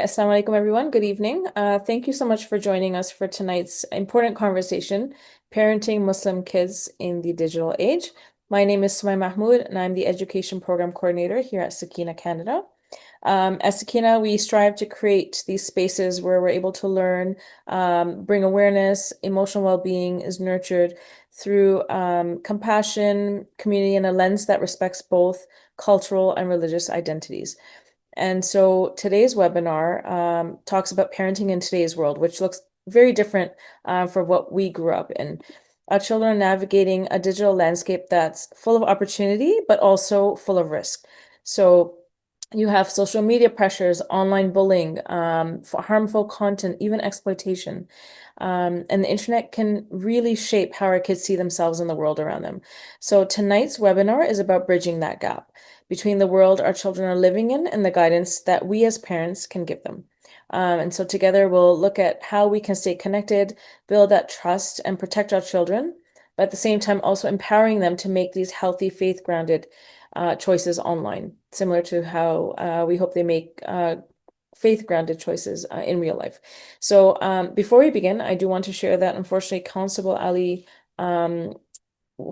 Assalamu alaikum, everyone. Good evening. Thank you so much for joining us for tonight's important conversation, Parenting Muslim Kids in the Digital Age. My name is Sumay Mahmood, and I'm the Education Program Coordinator here at Sakeenah, Canada. At Sakeenah, we strive to create these spaces where we're able to learn, bring awareness, emotional well-being is nurtured through compassion, community, and a lens that respects both cultural and religious identities. And so today's webinar talks about parenting in today's world, which looks very different from what we grew up in. Our children are navigating a digital landscape that's full of opportunity, but also full of risk. So you have social media pressures, online bullying, harmful content, even exploitation. And the internet can really shape how our kids see themselves in the world around them. So tonight's webinar is about bridging that gap between the world our children are living in and the guidance that we as parents can give them. And so together we'll look at how we can stay connected, build that trust, and protect our children, but at the same time also empowering them to make these healthy, faith-grounded choices online, similar to how we hope they make faith-grounded choices in real life. So before we begin, I do want to share that unfortunately Constable Ali,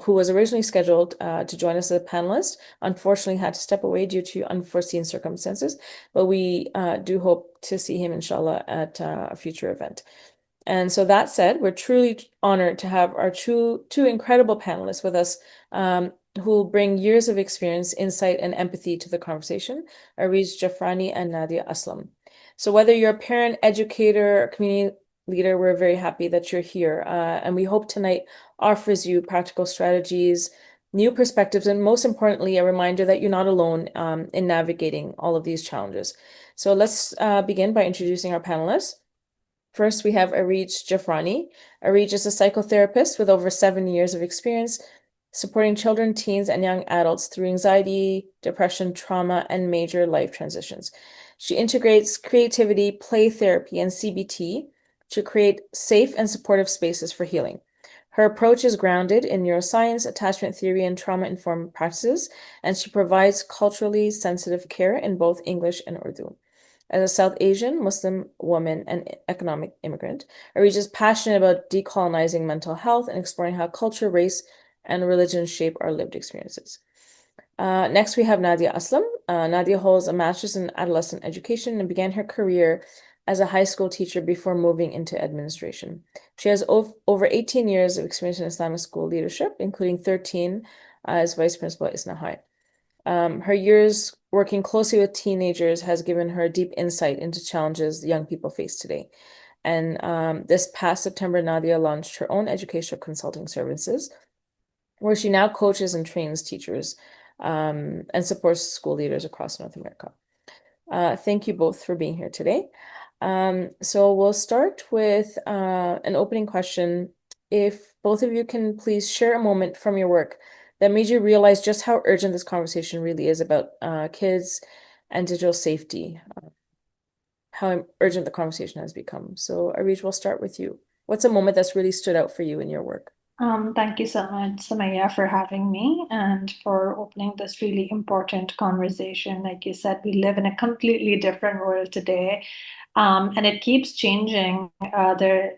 who was originally scheduled to join us as a panelist, unfortunately had to step away due to unforeseen circumstances, but we do hope to see him, inshallah, at a future event. And so that said, we're truly honored to have our two incredible panelists with us who will bring years of experience, insight, and empathy to the conversation, Areej, Jaffrani, and Nadia Aslam. So whether you're a parent, educator, or community leader, we're very happy that you're here. And we hope tonight offers you practical strategies, new perspectives, and most importantly, a reminder that you're not alone in navigating all of these challenges. So let's begin by introducing our panelists. First, we have Areej Jaffrani. Areej is a psychotherapist with over 7 years of experience supporting children, teens, and young adults through anxiety, depression, trauma, and major life transitions. She integrates creativity, play therapy, and CBT to create safe and supportive spaces for healing. Her approach is grounded in neuroscience, attachment theory, and trauma-informed practices, and she provides culturally sensitive care in both English and Urdu. As a South Asian, Muslim woman, and economic immigrant, Areej is passionate about decolonizing mental health and exploring how culture, race, and religion shape our lived experiences. Next, we have Nadia Aslam. Nadia holds a master's in adolescent education and began her career as a high school teacher before moving into administration. She has over 18 years of experience in Islamic school leadership, including 13 as vice principal at Isna High. Her years working closely with teenagers has given her deep insight into challenges young people face today. And this past September, Nadia launched her own educational consulting services, where she now coaches and trains teachers and supports school leaders across North America. Thank you both for being here today. So we'll start with an opening question. If both of you can please share a moment from your work that made you realize just how urgent this conversation really is about kids and digital safety, how urgent the conversation has become. So Areej, we'll start with you. What's a moment that's really stood out for you in your work? Thank you so much, Samaya, for having me and for opening this really important conversation. Like you said, we live in a completely different world today, and it keeps changing.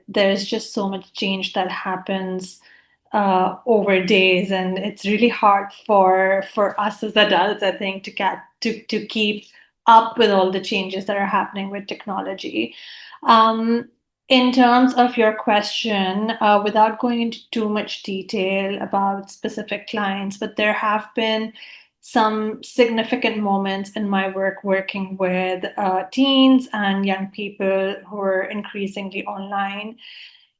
There's just so much change that happens over days, and it's really hard for us as adults, I think, to keep up with all the changes that are happening with technology. Um, in terms of your question, without going into too much detail about specific clients, but there have been some significant moments in my work working with teens and young people who are increasingly online,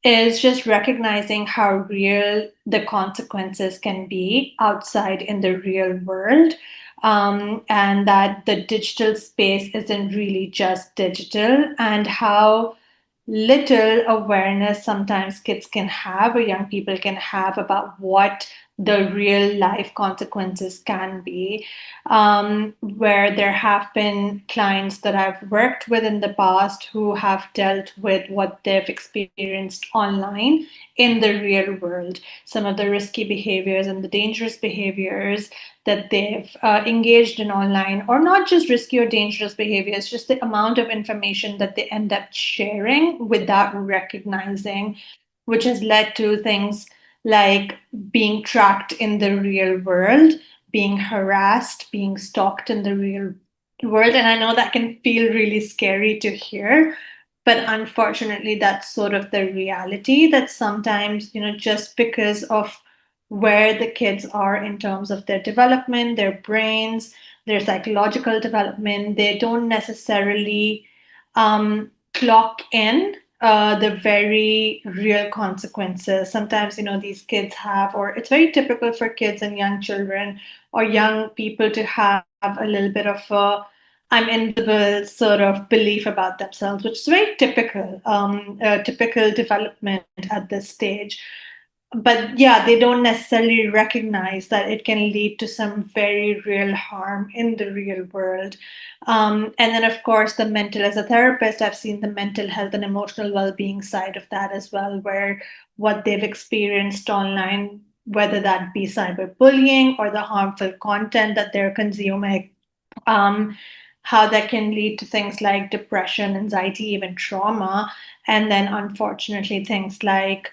is just recognizing how real the consequences can be outside in the real world. And that the digital space isn't really just digital, and how little awareness sometimes kids can have or young people can have about what the real life consequences can be. Where there have been clients that I've worked with in the past who have dealt with what they've experienced online in the real world, some of the risky behaviors and the dangerous behaviors that they've engaged in online, or not just risky or dangerous behaviors, just the amount of information that they end up sharing without recognizing, which has led to things like being tracked in the real world, being harassed, being stalked in the real world. And I know that can feel really scary to hear, but unfortunately, that's sort of the reality, that sometimes, just because of where the kids are in terms of their development, their brains, their psychological development, they don't necessarily clock in the very real consequences. Sometimes, these kids have, or it's very typical for kids and young children or young people to have a little bit of a I'm invisible sort of belief about themselves, which is very typical development at this stage. But yeah, they don't necessarily recognize that it can lead to some very real harm in the real world. And then, of course, as a therapist, I've seen the mental health and emotional well being side of that as well, where what they've experienced online, whether that be cyberbullying or the harmful content that they're consuming, um, how that can lead to things like depression, anxiety, even trauma, and then unfortunately things like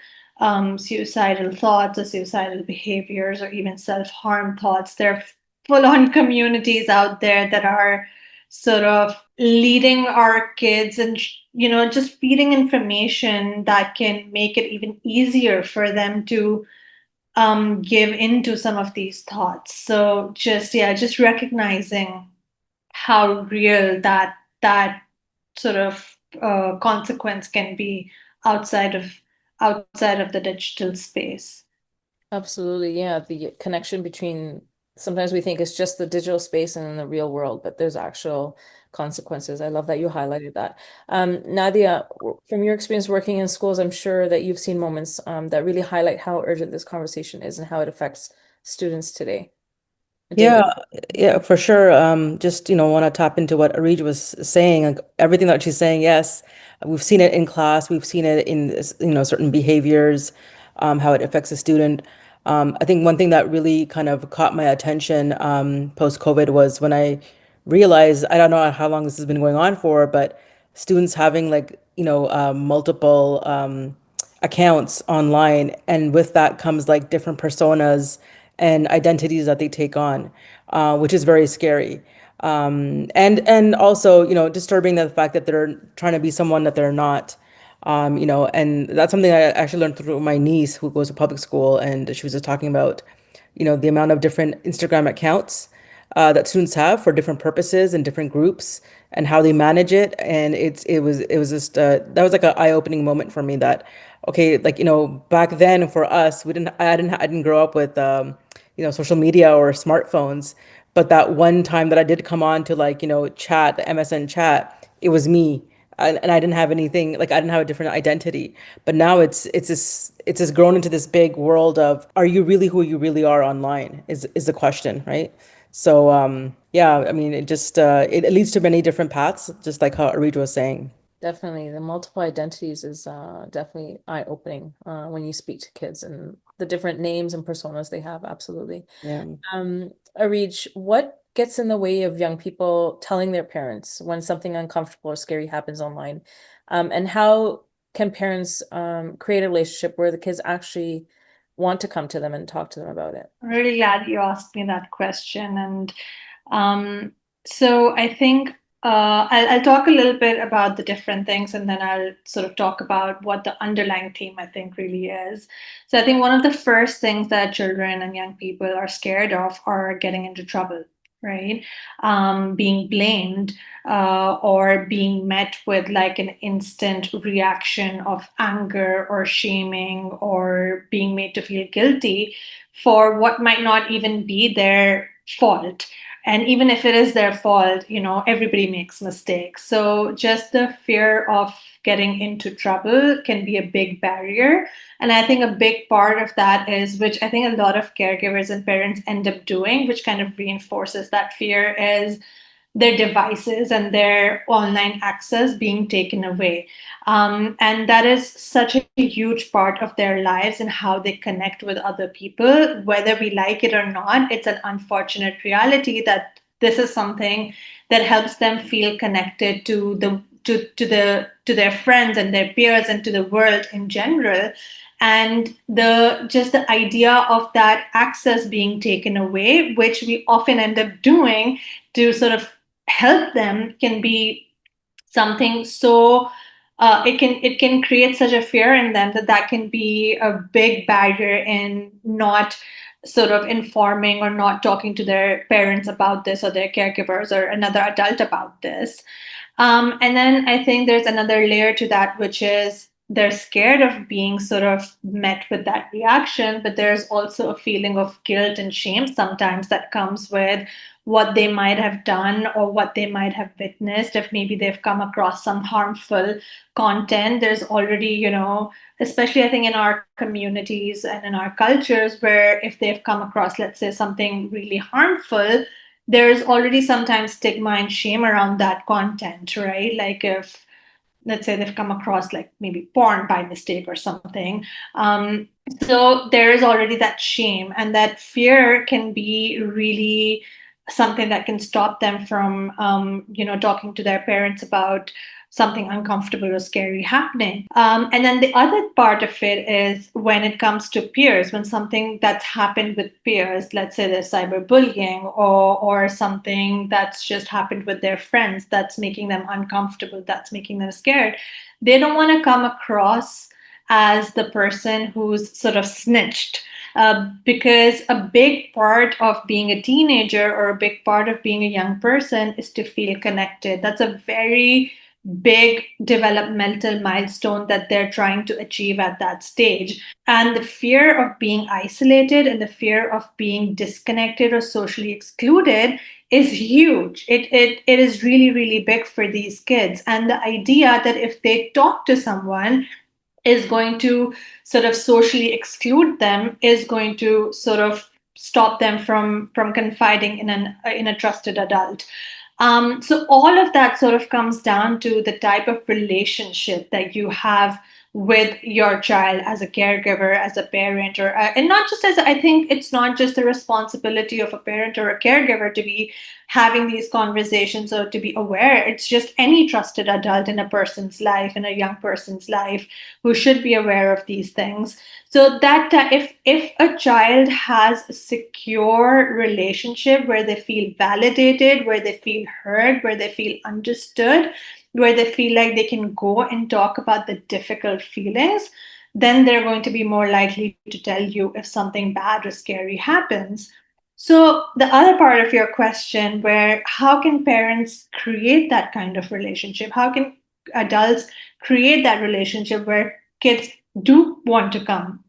suicidal thoughts or suicidal behaviors or even self harm thoughts. There are full on communities out there that are sort of leading our kids and just feeding information that can make it even easier for them to give into some of these thoughts. So just recognizing how real that sort of consequence can be outside of outside of the digital space. Absolutely, yeah. The connection between sometimes we think it's just the digital space and in the real world, but there's actual consequences. I love that you highlighted that. Nadia, from your experience working in schools, I'm sure that you've seen moments that really highlight how urgent this conversation is and how it affects students today. David. Yeah, yeah, for sure. Just, want to tap into what Areej was saying, like everything that she's saying. Yes, we've seen it in class. We've seen it in, certain behaviors, how it affects a student. I think one thing that really kind of caught my attention, post-COVID was when I realized, I don't know how long this has been going on for, but students having like, multiple, accounts online, and with that comes like different personas and identities that they take on, which is very scary. And also, disturbing the fact that they're trying to be someone that they're not. And that's something I actually learned through my niece who goes to public school, and she was just talking about, the amount of different Instagram accounts that students have for different purposes and different groups and how they manage it. And it was just that was like an eye-opening moment for me that, okay, like, back then for us, I didn't grow up with social media or smartphones. But that one time that I did come on to, like, chat, the MSN chat, it was me. And I didn't have anything, like, I didn't have a different identity. But now it's just grown into this big world of, are you really who you really are online is the question, right? So yeah, I mean, it leads to many different paths, just like how Areej was saying. Definitely. The multiple identities is definitely eye-opening when you speak to kids and the different names and personas they have. Absolutely. Yeah. Areej, what gets in the way of young people telling their parents when something uncomfortable or scary happens online? And how can parents create a relationship where the kids actually want to come to them and talk to them about it? I'm really glad you asked me that question. And um, so I think I'll talk a little bit about the different things, and then I'll sort of talk about what the underlying theme I think really is. So I think one of the first things that children and young people are scared of are getting into trouble, right? Being blamed, or being met with like an instant reaction of anger or shaming, or being made to feel guilty for what might not even be their fault. And even if it is their fault, everybody makes mistakes. So just the fear of getting into trouble can be a big barrier. And I think a big part of that is, which I think a lot of caregivers and parents end up doing, which kind of reinforces that fear, is their devices and their online access being taken away. And that is such a huge part of their lives and how they connect with other people. Whether we like it or not, it's an unfortunate reality that this is something that helps them feel connected to their friends and their peers and to the world in general. And the idea of that access being taken away, which we often end up doing to sort of help them, can be something so it can create such a fear in them that can be a big barrier in not sort of informing or not talking to their parents about this, or their caregivers or another adult about this. And then I think there's another layer to that, which is they're scared of being sort of met with that reaction, but there's also a feeling of guilt and shame sometimes that comes with what they might have done or what they might have witnessed. If maybe they've come across some harmful content, there's already, especially I think in our communities and in our cultures, where if they've come across, let's say, something really harmful, there's already sometimes stigma and shame around that content, right? Like if, let's say, they've come across like maybe porn by mistake or something. So there is already that shame, and that fear can be really something that can stop them from, talking to their parents about something uncomfortable or scary happening. And then the other part of it is when it comes to peers, when something that's happened with peers, let's say there's cyberbullying, or something that's just happened with their friends that's making them uncomfortable, that's making them scared, they don't want to come across as the person who's sort of snitched. Because a big part of being a teenager or a big part of being a young person is to feel connected. That's a very big developmental milestone that they're trying to achieve at that stage. And the fear of being isolated and the fear of being disconnected or socially excluded is huge. It is really, really big for these kids. And the idea that if they talk to someone is going to sort of socially exclude them, is going to sort of stop them from confiding in a trusted adult. So all of that sort of comes down to the type of relationship that you have with your child as a caregiver, as a parent, or and not just as, I think it's not just the responsibility of a parent or a caregiver to be having these conversations or to be aware. It's just any trusted adult in a person's life, in a young person's life, who should be aware of these things. So that if a child has a secure relationship where they feel validated, where they feel heard, where they feel understood, where they feel like they can go and talk about the difficult feelings, then they're going to be more likely to tell you if something bad or scary happens. So the other part of your question, where how can parents create that kind of relationship? How can adults create that relationship where kids do want to come?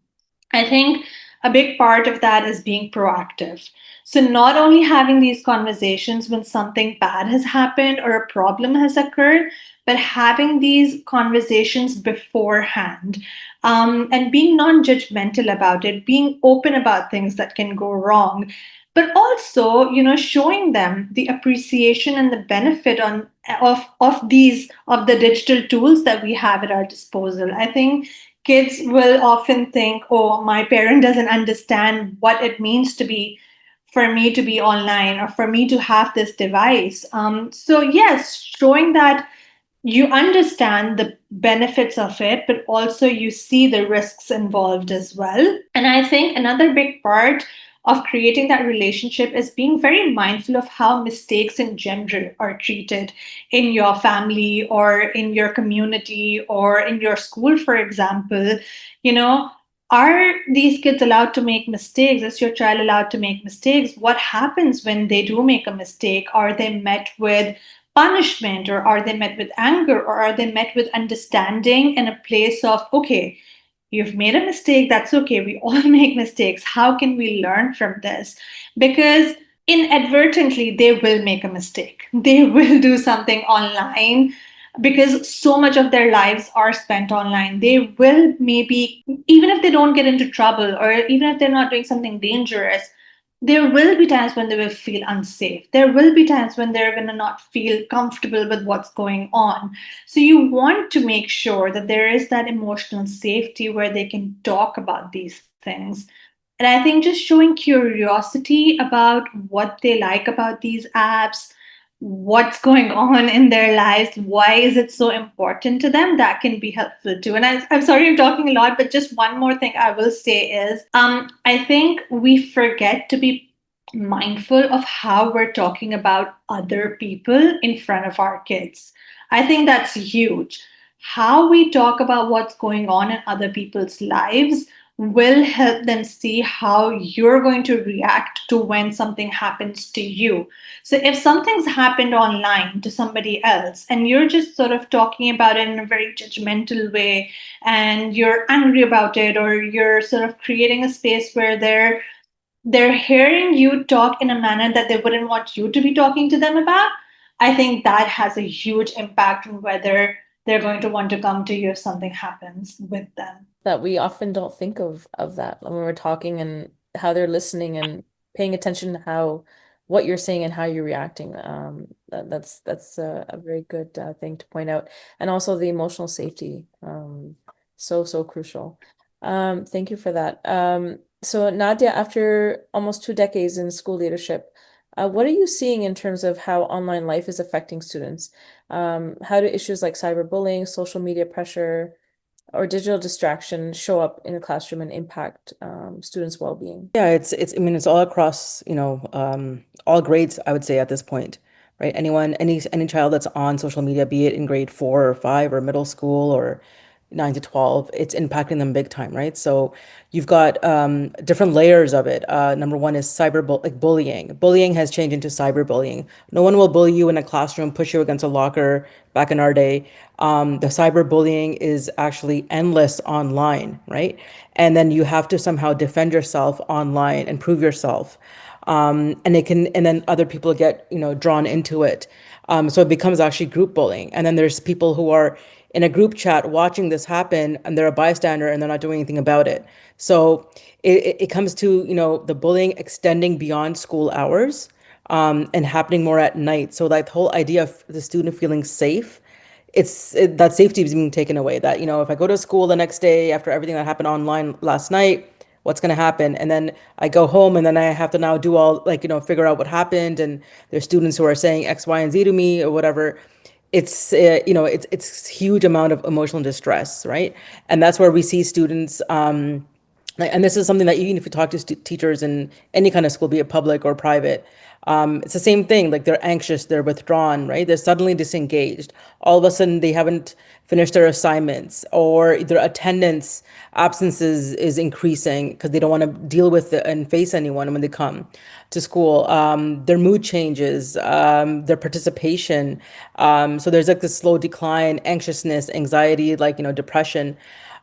I think a big part of that is being proactive. So, not only having these conversations when something bad has happened or a problem has occurred, but having these conversations beforehand, and being non judgmental about it, being open about things that can go wrong, but also, showing them the appreciation and the benefit of the digital tools that we have at our disposal. I think kids will often think, oh, my parent doesn't understand what it means for me to be online or for me to have this device. So yes, showing that you understand the benefits of it, but also you see the risks involved as well. And I think another big part of creating that relationship is being very mindful of how mistakes in general are treated in your family or in your community or in your school, for example. You know, are these kids allowed to make mistakes? Is your child allowed to make mistakes? What happens when they do make a mistake? Are they met with punishment, or are they met with anger, or are they met with understanding and a place of, okay, you've made a mistake, that's okay, we all make mistakes, how can we learn from this? Because inadvertently they will make a mistake. They will do something online because so much of their lives are spent online. They will maybe, even if they don't get into trouble or even if they're not doing something dangerous, there will be times when they will feel unsafe. There will be times when they're going to not feel comfortable with what's going on. So you want to make sure that there is that emotional safety where they can talk about these things. And I think just showing curiosity about what they like about these apps, what's going on in their lives, why is it so important to them, that can be helpful too. And I'm sorry I'm talking a lot, but just one more thing I will say is I think we forget to be mindful of how we're talking about other people in front of our kids. I think that's huge. How we talk about what's going on in other people's lives will help them see how you're going to react to when something happens to you. So if something's happened online to somebody else and you're just sort of talking about it in a very judgmental way and you're angry about it, or you're sort of creating a space where they're hearing you talk in a manner that they wouldn't want you to be talking to them about, I think that has a huge impact on whether they're going to want to come to you if something happens with them. That we often don't think of that when we're talking, and how they're listening and paying attention to how what you're saying and how you're reacting. That's a very good thing to point out, and also the emotional safety. So crucial. Thank you for that. So Nadia, after almost 2 decades in school leadership, what are you seeing in terms of how online life is affecting students? How do issues like cyberbullying, social media pressure, or digital distraction show up in the classroom and impact students' well-being? Yeah, I mean, it's all across, all grades, I would say at this point, right? Any child that's on social media, be it in grade 4 or 5 or middle school or 9 to 12, it's impacting them big time, right? So you've got different layers of it. Number one is like bullying. Bullying has changed into cyberbullying. No one will bully you in a classroom, push you against a locker back in our day. The cyberbullying is actually endless online, right? And then you have to somehow defend yourself online and prove yourself. And then other people get, drawn into it. So it becomes actually group bullying. And then there's people who are in a group chat watching this happen, and they're a bystander and they're not doing anything about it. So it comes to, the bullying extending beyond school hours, and happening more at night. So that whole idea of the student feeling safe, that safety is being taken away. That, if I go to school the next day after everything that happened online last night, what's going to happen? And then I go home and then I have to now do all, like, figure out what happened. And there's students who are saying X, Y, and Z to me or whatever. It's huge amount of emotional distress, right? And that's where we see students, and this is something that even if you talk to teachers in any kind of school, be it public or private, it's the same thing. Like, they're anxious, they're withdrawn, right? They're suddenly disengaged. All of a sudden, they haven't finished their assignments, or their attendance absences is increasing because they don't want to deal with it and face anyone when they come to school. Their mood changes, their participation. So there's like this slow decline, anxiousness, anxiety, like, depression.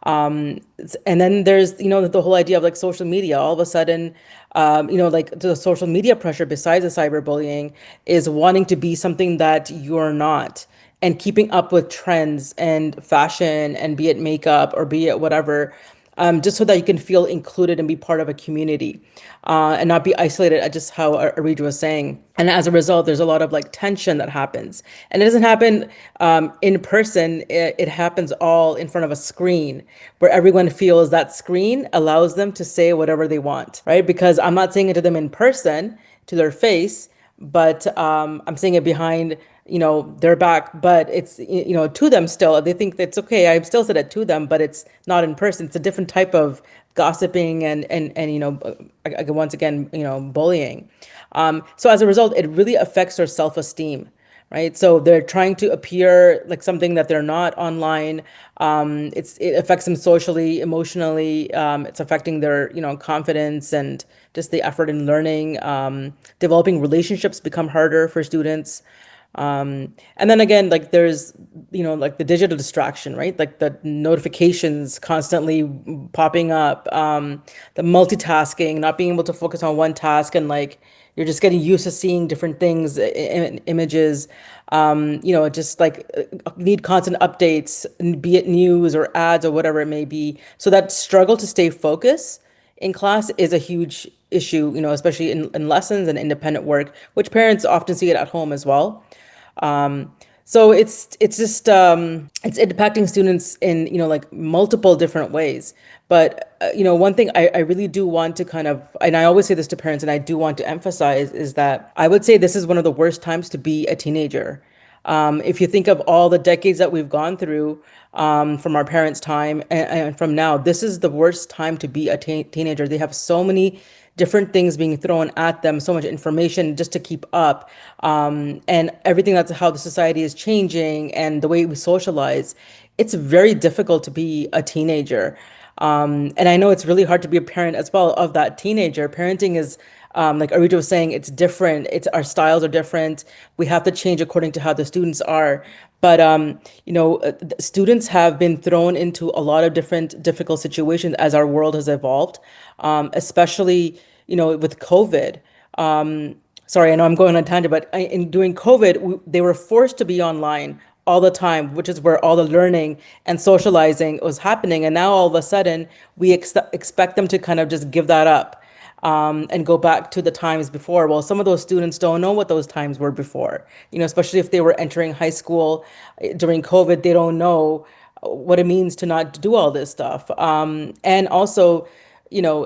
And then there's, the whole idea of like social media. All of a sudden, like the social media pressure besides the cyberbullying is wanting to be something that you're not, and keeping up with trends and fashion, and be it makeup or be it whatever, just so that you can feel included and be part of a community, and not be isolated, just how Areej was saying. And as a result, there's a lot of like tension that happens. And it doesn't happen in person, it happens all in front of a screen, where everyone feels that screen allows them to say whatever they want, right? Because I'm not saying it to them in person, to their face, but I'm saying it behind, their back. But it's, to them still. They think that's okay. I still said it to them, but it's not in person. It's a different type of gossiping and once again, bullying. So as a result, it really affects their self-esteem, right? So they're trying to appear like something that they're not online. It affects them socially, emotionally. It's affecting their, confidence and just the effort in learning. Developing relationships become harder for students. And then again, like there's, like the digital distraction, right? Like the notifications constantly popping up, the multitasking, not being able to focus on one task, and like you're just getting used to seeing different things, images, just like need constant updates, be it news or ads or whatever it may be. So that struggle to stay focused in class is a huge issue, especially in lessons and independent work, which parents often see it at home as well. Um, so it's just it's impacting students in like multiple different ways. But one thing I really do want to kind of, and I always say this to parents, and I do want to emphasize is that I would say this is one of the worst times to be a teenager. If you think of all the decades that we've gone through, from our parents' time and from now, this is the worst time to be a teenager. They have so many different things being thrown at them, so much information just to keep up, and everything that's how the society is changing and the way we socialize. It's very difficult to be a teenager. And I know it's really hard to be a parent as well of that teenager. Parenting is, like Areej was saying, it's different. It's our styles are different. We have to change according to how the students are. But students have been thrown into a lot of different difficult situations as our world has evolved, especially with COVID. Sorry, I know I'm going on a tangent, but in during COVID, they were forced to be online all the time, which is where all the learning and socializing was happening. And now all of a sudden, we expect them to kind of just give that up, and go back to the times before. Well, some of those students don't know what those times were before, especially if they were entering high school during COVID, they don't know what it means to not do all this stuff. And also,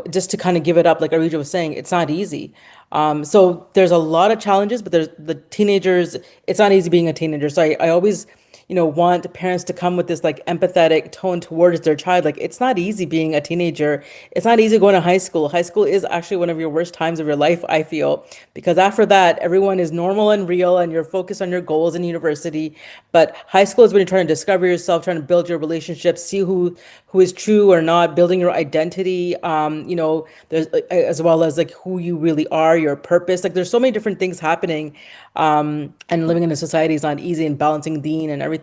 just to kind of give it up, like Areej was saying, it's not easy. So there's a lot of challenges, but there's the teenagers, it's not easy being a teenager. So I always, want parents to come with this like empathetic tone towards their child. Like it's not easy being a teenager. It's not easy going to high school. High school is actually one of your worst times of your life, I feel, because after that, everyone is normal and real and you're focused on your goals in university. But high school is when you're trying to discover yourself, trying to build your relationships, see who is true or not, building your identity, there's as well as like who you really are, your purpose. Like there's so many different things happening. And living in a society is not easy, and balancing deen and everything.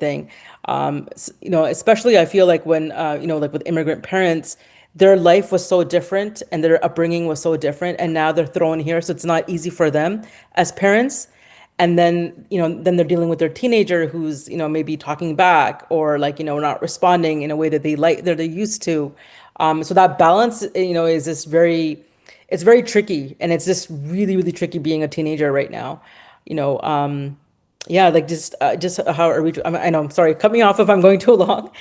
Especially I feel like when, like with immigrant parents, their life was so different and their upbringing was so different. And now they're thrown here. So it's not easy for them as parents. And then they're dealing with their teenager who's, maybe talking back or like, not responding in a way that that they're used to. So that balance, is this it's very tricky, and it's just really, really tricky being a teenager right now. You know, um, yeah, like just how Areej, I know, I'm sorry, cut me off if I'm going too long.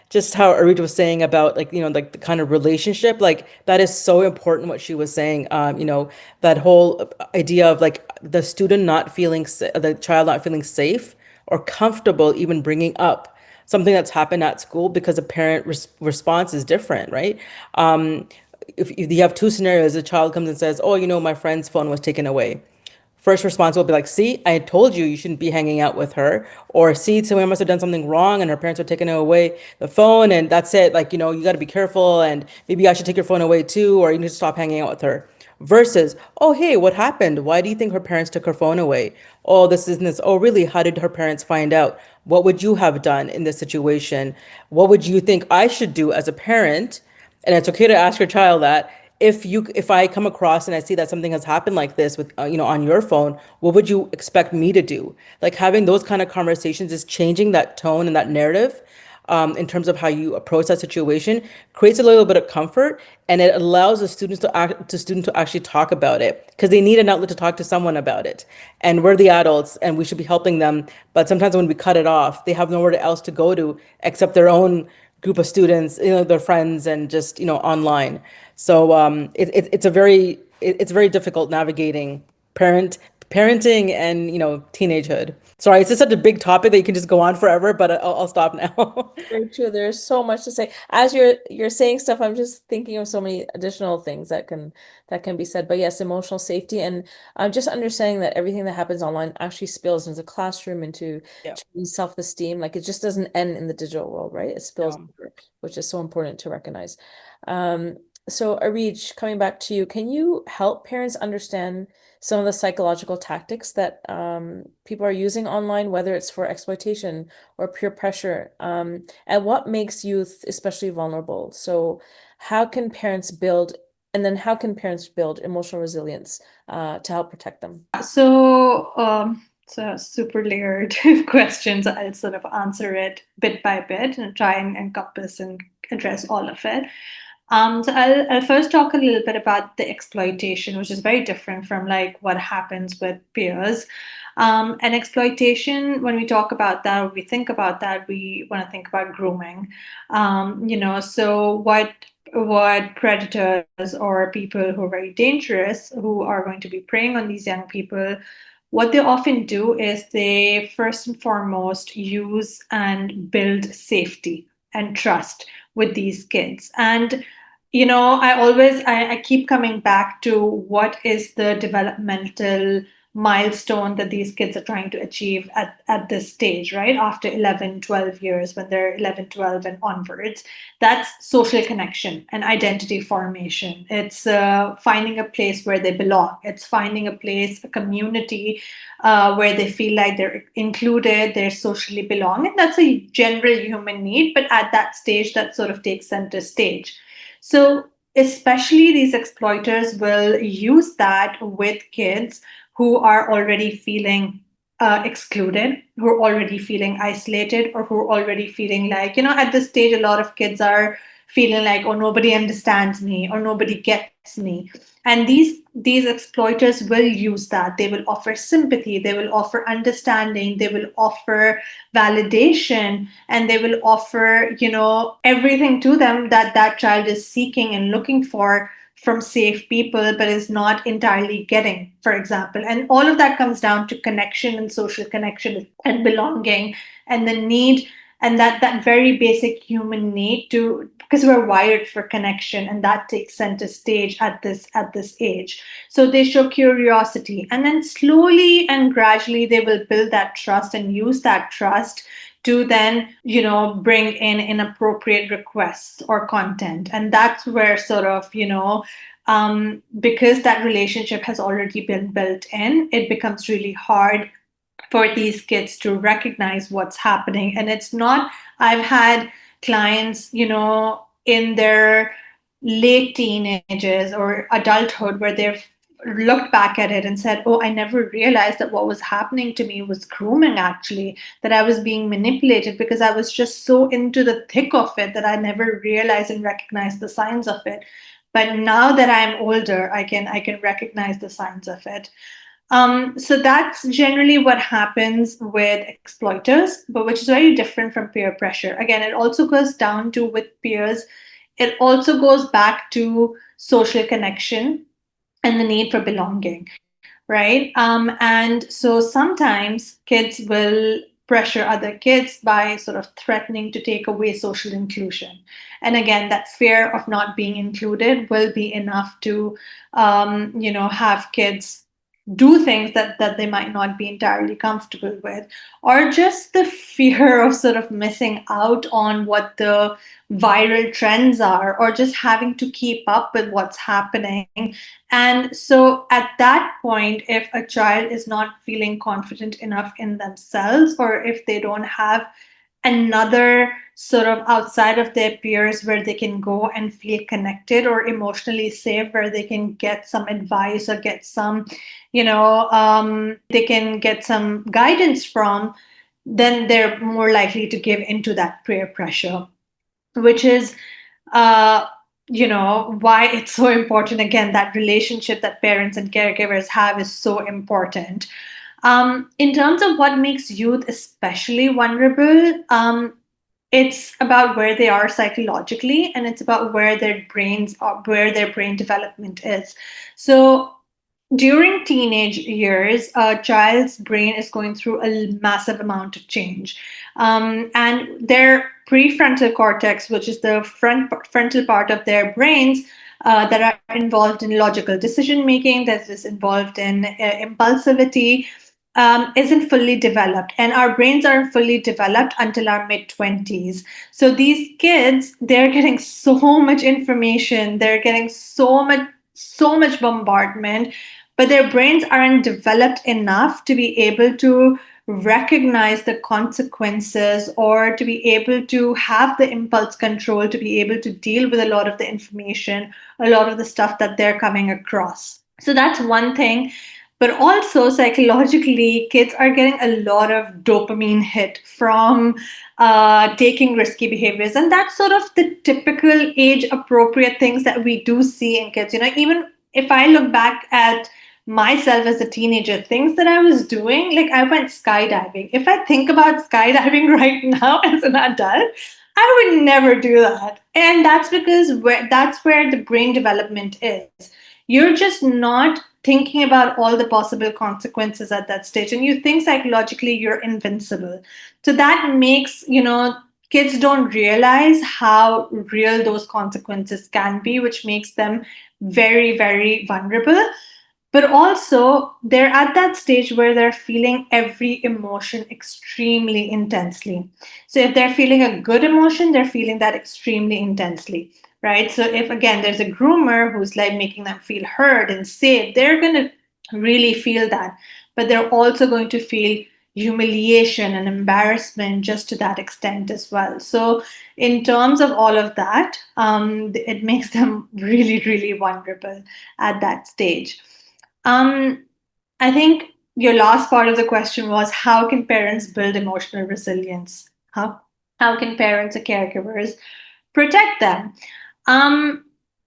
Just how Areej was saying about like, like the kind of relationship, like that is so important what she was saying. That whole idea of like the student not feeling, the child not feeling safe or comfortable even bringing up something that's happened at school because a parent response is different, right? If you have two scenarios, a child comes and says, "Oh, my friend's phone was taken away." First response will be like, "See, I told you you shouldn't be hanging out with her." Or, "See, someone must have done something wrong and her parents are taking away the phone and that's it. Like, you got to be careful and maybe I should take your phone away too, or you need to stop hanging out with her." Versus, "Oh, hey, what happened? Why do you think her parents took her phone away? Oh, this isn't this. Oh, really? How did her parents find out? What would you have done in this situation? What would you think I should do as a parent?" And it's okay to ask your child that. If I come across and I see that something has happened like this with, on your phone, what would you expect me to do? Like having those kind of conversations is changing that tone and that narrative, in terms of how you approach that situation, creates a little bit of comfort, and it allows the student to actually talk about it because they need an outlet to talk to someone about it. And we're the adults and we should be helping them. But sometimes when we cut it off, they have nowhere else to go to except their own group of students, their friends, and just, online. So it's very difficult navigating parenting and, teenagehood. Sorry, it's just such a big topic that you can just go on forever, but I'll stop now. Very true. There's so much to say. As you're saying stuff, I'm just thinking of so many additional things that can be said. But yes, emotional safety, and just understanding that everything that happens online actually spills into the classroom, into Yeah. children's self-esteem. Like it just doesn't end in the digital world, right? It spills Yeah. over, which is so important to recognize. Um, So, Areej, coming back to you, can you help parents understand some of the psychological tactics that people are using online, whether it's for exploitation or peer pressure, and what makes youth especially vulnerable? So, how can parents build emotional resilience to help protect them? So super layered questions. I'll sort of answer it bit by bit and try and encompass and address all of it. So I'll first talk a little bit about the exploitation, which is very different from like what happens with peers. And exploitation, when we talk about that or we think about that, we want to think about grooming. So what predators or people who are very dangerous, who are going to be preying on these young people, what they often do is they first and foremost use and build safety and trust with these kids. And I keep coming back to what is the developmental milestone that these kids are trying to achieve at this stage, right? After 11, 12 years, when they're 11, 12 and onwards. That's social connection and identity formation. It's finding a place where they belong. It's finding a place, a community where they feel like they're included, they're socially belong. And that's a general human need, but at that stage, that sort of takes center stage. So, especially these exploiters will use that with kids who are already feeling excluded, who are already feeling isolated, or who are already feeling like, at this stage, a lot of kids are feeling like, oh, nobody understands me or nobody gets me. And these exploiters will use that. They will offer sympathy, they will offer understanding, they will offer validation, and they will offer everything to them that that child is seeking and looking for from safe people but is not entirely getting, for example. And all of that comes down to connection and social connection and belonging and the need, and that very basic human need to, because we're wired for connection, and that takes center stage at this age. So they show curiosity, and then slowly and gradually they will build that trust and use that trust to then bring in inappropriate requests or content. And that's where sort of because that relationship has already been built in, it becomes really hard for these kids to recognize what's happening. And it's not, I've had clients, in their late teenagers or adulthood where they've looked back at it and said, oh, I never realized that what was happening to me was grooming, actually, that I was being manipulated because I was just so into the thick of it that I never realized and recognized the signs of it. But now that I'm older, I can recognize the signs of it. So that's generally what happens with exploiters, but which is very different from peer pressure. Again, it also goes down to with peers, it also goes back to social connection and the need for belonging, right? And so sometimes kids will pressure other kids by sort of threatening to take away social inclusion. And again, that fear of not being included will be enough to, have kids do things that they might not be entirely comfortable with, or just the fear of sort of missing out on what the viral trends are, or just having to keep up with what's happening. And so at that point, if a child is not feeling confident enough in themselves, or if they don't have another sort of outside of their peers where they can go and feel connected or emotionally safe, where they can get some advice or get some, they can get some guidance from, then they're more likely to give into that peer pressure, which is, why it's so important. Again, that relationship that parents and caregivers have is so important. In terms of what makes youth especially vulnerable, it's about where they are psychologically, and it's about where their brains are, where their brain development is. So during teenage years, a child's brain is going through a massive amount of change. And their prefrontal cortex, which is the frontal part of their brains, that are involved in logical decision making, that is involved in impulsivity, isn't fully developed, and our brains aren't fully developed until our mid-20s. So these kids, they're getting so much information, they're getting so much bombardment, but their brains aren't developed enough to be able to recognize the consequences or to be able to have the impulse control to be able to deal with a lot of the information, a lot of the stuff that they're coming across. So that's one thing. But also psychologically, kids are getting a lot of dopamine hit from taking risky behaviors. And that's sort of the typical age appropriate things that we do see in kids. Even if I look back at myself as a teenager, things that I was doing, like I went skydiving. If I think about skydiving right now as an adult, I would never do that. And that's because that's where the brain development is. You're just not thinking about all the possible consequences at that stage, and you think psychologically you're invincible. So that makes, kids don't realize how real those consequences can be, which makes them very, very vulnerable. But also, they're at that stage where they're feeling every emotion extremely intensely. So, if they're feeling a good emotion, they're feeling that extremely intensely, right? So, if again, there's a groomer who's like making them feel heard and safe, they're going to really feel that. But they're also going to feel humiliation and embarrassment just to that extent as well. So, in terms of all of that, it makes them really, really vulnerable at that stage. Um, I think your last part of the question was how can parents build emotional resilience? How can parents or caregivers protect them? Um,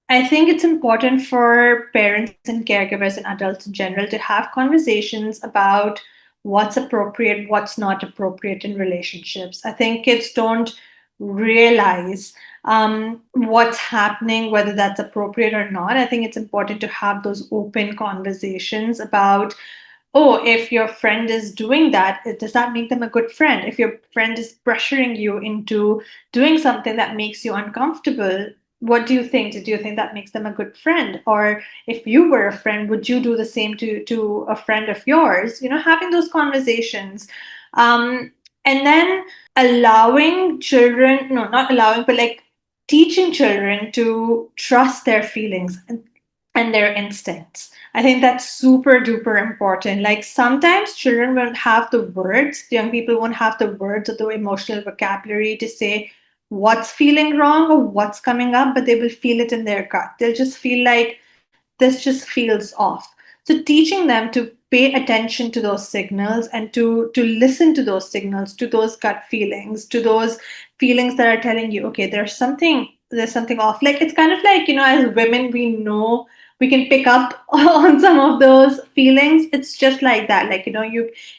I think it's important for parents and caregivers and adults in general to have conversations about what's appropriate, what's not appropriate in relationships. I think kids don't realize what's happening, whether that's appropriate or not. I think it's important to have those open conversations about, oh, if your friend is doing that, does that make them a good friend? If your friend is pressuring you into doing something that makes you uncomfortable, what do you think? Do you think that makes them a good friend? Or if you were a friend, would you do the same to a friend of yours? Having those conversations. And then allowing children, no, not allowing, but like teaching children to trust their feelings and their instincts. I think that's super duper important. Like sometimes children won't have the words, young people won't have the words or the emotional vocabulary to say what's feeling wrong or what's coming up, but they will feel it in their gut. They'll just feel like this just feels off. So teaching them to pay attention to those signals and to listen to those signals, to those gut feelings, to those feelings that are telling you, okay, there's something off. Like it's kind of like, as women, we know we can pick up on some of those feelings. It's just like that. Like,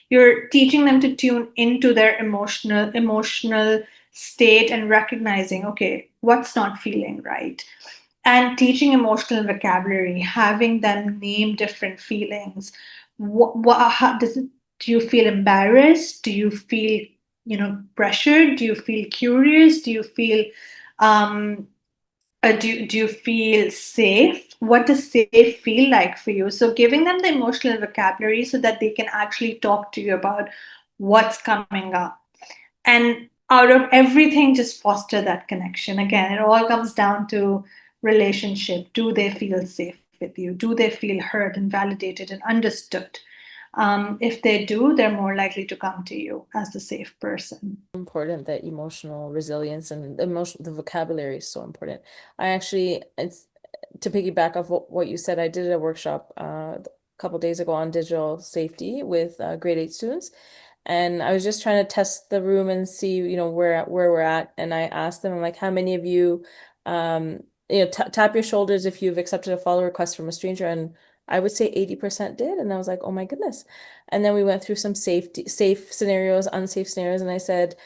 you're teaching them to tune into their emotional state and recognizing, okay, what's not feeling right, and teaching emotional vocabulary, having them name different feelings. How does it, do you feel embarrassed? Do you feel, pressured? Do you feel curious? Do you feel, um, do you feel safe? What does safe feel like for you? So giving them the emotional vocabulary so that they can actually talk to you about what's coming up. And out of everything, just foster that connection. Again, it all comes down to relationship. Do they feel safe with you? Do they feel heard and validated and understood? If they do, they're more likely to come to you as the safe person. Important that emotional resilience and the vocabulary is so important. It's to piggyback off what you said, I did a workshop a couple days ago on digital safety with grade 8 students. And I was just trying to test the room and see, where we're at. And I asked them, I'm like, how many of you, tap your shoulders if you've accepted a follow request from a stranger. And I would say 80% did. And I was like, oh my goodness. And then we went through some safe scenarios, unsafe scenarios. And I said,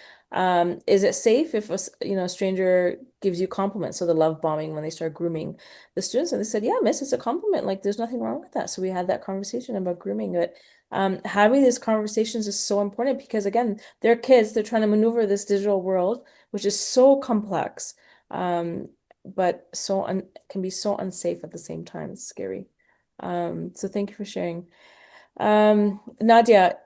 is it safe if a stranger gives you compliments? So the love bombing when they start grooming the students. And they said, yeah, miss, it's a compliment. Like there's nothing wrong with that. So we had that conversation about grooming. But having these conversations is so important because again, they're kids, they're trying to maneuver this digital world, which is so complex, but can be so unsafe at the same time. It's scary. So thank you for sharing. Nadia,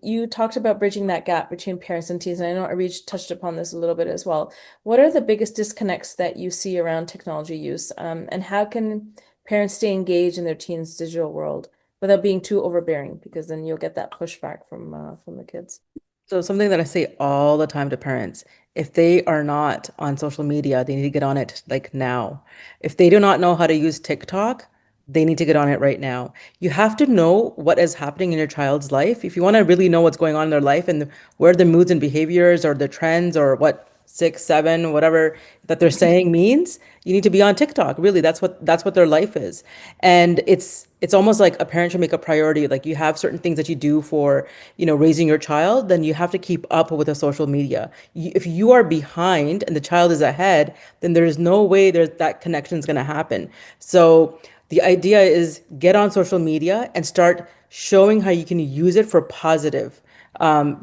you talked about bridging that gap between parents and teens, and I know Areej touched upon this a little bit as well. What are the biggest disconnects that you see around technology use, and how can parents stay engaged in their teens' digital world without being too overbearing? Because then you'll get that pushback from the kids. So something that I say all the time to parents, if they are not on social media, they need to get on it like now. If they do not know how to use TikTok, they need to get on it right now. You have to know what is happening in your child's life. If you want to really know what's going on in their life and where the moods and behaviors or the trends or what six, seven, whatever that they're saying means, you need to be on TikTok. Really, that's what their life is. And it's almost like a parent should make a priority. Like you have certain things that you do for, raising your child, then you have to keep up with the social media. If you are behind and the child is ahead, then there's no way that connection is going to happen. So the idea is get on social media and start showing how you can use it for positive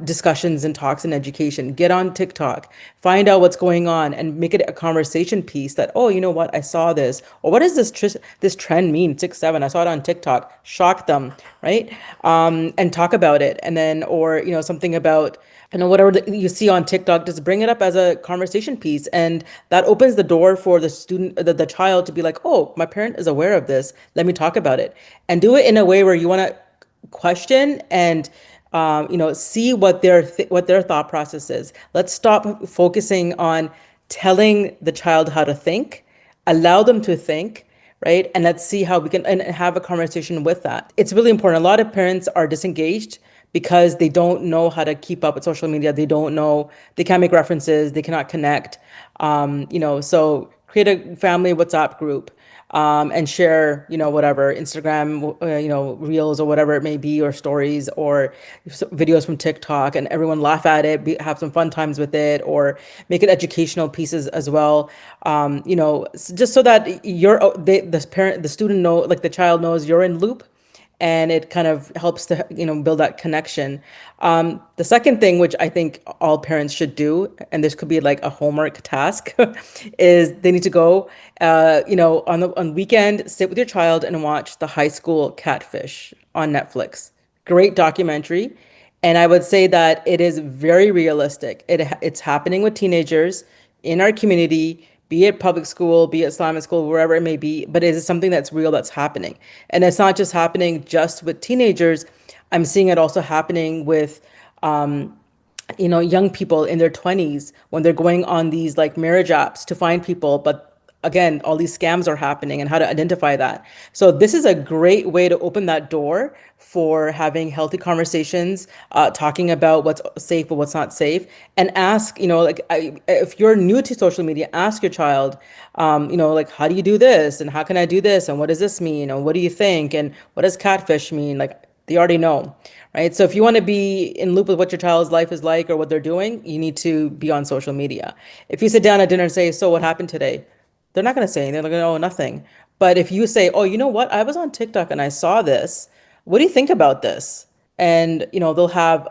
discussions and talks in education. Get on TikTok, find out what's going on, and make it a conversation piece. That, oh, you know what, I saw this, or what does this trend mean? 6 7, I saw it on TikTok. Shock them, right? And talk about it, and then or something about whatever you see on TikTok, just bring it up as a conversation piece, and that opens the door for the student, the child, to be like, oh, my parent is aware of this. Let me talk about it, and do it in a way where you want to question and see what their thought process is. Let's stop focusing on telling the child how to think, allow them to think, right? And let's see how we can and have a conversation with that. It's really important. A lot of parents are disengaged because they don't know how to keep up with social media. They don't know, they can't make references, they cannot connect. So create a family WhatsApp group, and share, whatever, Instagram, reels or whatever it may be, or stories or videos from TikTok, and everyone laugh at it, have some fun times with it, or make it educational pieces as well. Just so that the student know, like the child knows you're in loop, and it kind of helps to build that connection. The second thing, which I think all parents should do, and this could be like a homework task, is they need to go, on weekend, sit with your child and watch The High School Catfish on Netflix. Great documentary. And I would say that it is very realistic. It's happening with teenagers in our community, be it public school, be it Islamic school, wherever it may be, but it is something that's real, that's happening. And it's not just happening just with teenagers. I'm seeing it also happening with young people in their 20s when they're going on these like marriage apps to find people. But again, all these scams are happening, and how to identify that. So this is a great way to open that door for having healthy conversations, talking about what's safe but what's not safe, and ask, if you're new to social media, ask your child, like, how do you do this? And how can I do this? And what does this mean? And what do you think? And what does catfish mean? Like, they already know, right? So if you want to be in loop with what your child's life is like or what they're doing, you need to be on social media. If you sit down at dinner and say, so what happened today? They're not going to say anything. They're going to, oh, nothing. But if you say, oh, you know what? I was on TikTok and I saw this. What do you think about this? And, they'll have